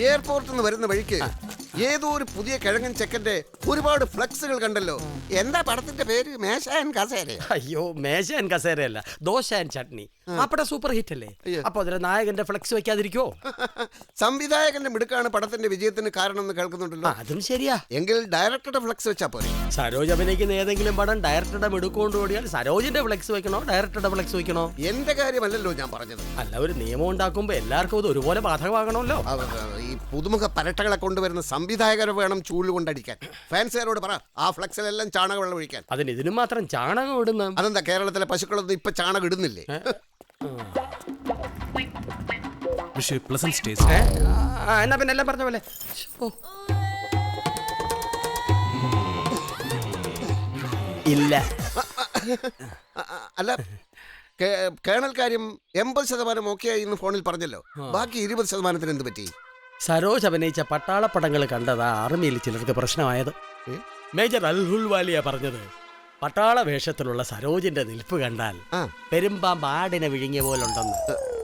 എയർപോർട്ടിൽ നിന്ന് വരുന്ന വഴിക്ക് ഏതോ ഒരു പുതിയ കിഴങ്ങൻ ചെക്കന്റെ ഒരുപാട് ഫ്ലക്സുകൾ കണ്ടല്ലോ. എന്താ പടത്തിന്റെ പേര്? മേശ ആൻഡ് കസേര? അയ്യോ, മേശ ആൻഡ് കസേരയല്ല, ദോശ ആൻഡ് ചട്നി. അപ്പടെ സൂപ്പർ ഹിറ്റ് അല്ലേ? അപ്പൊ അതിലെ നായകന്റെ ഫ്ലക്സ് വെക്കാതിരിക്കോ? സംവിധായകന്റെ മിടുക്കാണ് പടത്തിന്റെ വിജയത്തിന് കാരണം എന്ന് കേൾക്കുന്നുണ്ടല്ലോ. അതും ശരിയാ. എങ്കിൽ ഡയറക്ടറുടെ ഫ്ലക്സ് വെച്ചാ പോരെ? സരോജ് അഭിനയിക്കുന്ന ഏതെങ്കിലും പടം ഡയറക്ടറുടെ മിടുക്കൊണ്ട് ഓടിയാൽ സരോജിന്റെ ഫ്ലക്സ് വെക്കണോ ഡയറക്ടറുടെ ഫ്ലക്സ് വെക്കണോ? എന്റെ കാര്യമല്ലല്ലോ ഞാൻ പറഞ്ഞത്. അല്ല, ഒരു നിയമം ഉണ്ടാക്കുമ്പോ എല്ലാവർക്കും അത് ഒരുപോലെ ബാധകമാകണമല്ലോ. ഈ പുതുമുഖ പരട്ടകളെ കൊണ്ടുവരുന്ന സംവിധായകരെ വേണം ചൂല് കൊണ്ടടിക്കാൻ. ഫാൻസുകാരോട് പറ ആ ഫ്ലക്സിലെല്ലാം ചാണക വെള്ളം ഒഴിക്കാൻ. അതിന് ഇതിനും മാത്രം ചാണകം ഇടുന്ന? അതെന്താ, കേരളത്തിലെ പശുക്കളൊന്നും ഇപ്പൊ ചാണകം ഇടുന്നില്ലേ? എന്നാ പിന്നെ എല്ലാം പറഞ്ഞ പോലെ. ഇല്ല. അല്ല, കേണൽ കാര്യം 80% ഓക്കെ ആയി എന്ന് ഫോണിൽ പറഞ്ഞല്ലോ. ബാക്കി 20% എന്ത് പറ്റി? സരോജ് അഭിനയിച്ച പട്ടാളപ്പടങ്ങൾ കണ്ടതാ ആർമിയിൽ ചിലർക്ക് പ്രശ്നമായത്. മേജർ അൽഹുൽവാലിയ പറഞ്ഞത് പട്ടാള വേഷത്തിലുള്ള സരോജിന്റെ നിൽപ്പ് കണ്ടാൽ പെരുമ്പാമ്പ് ആടിനെ വിഴുങ്ങിയ പോലുണ്ടെന്ന്.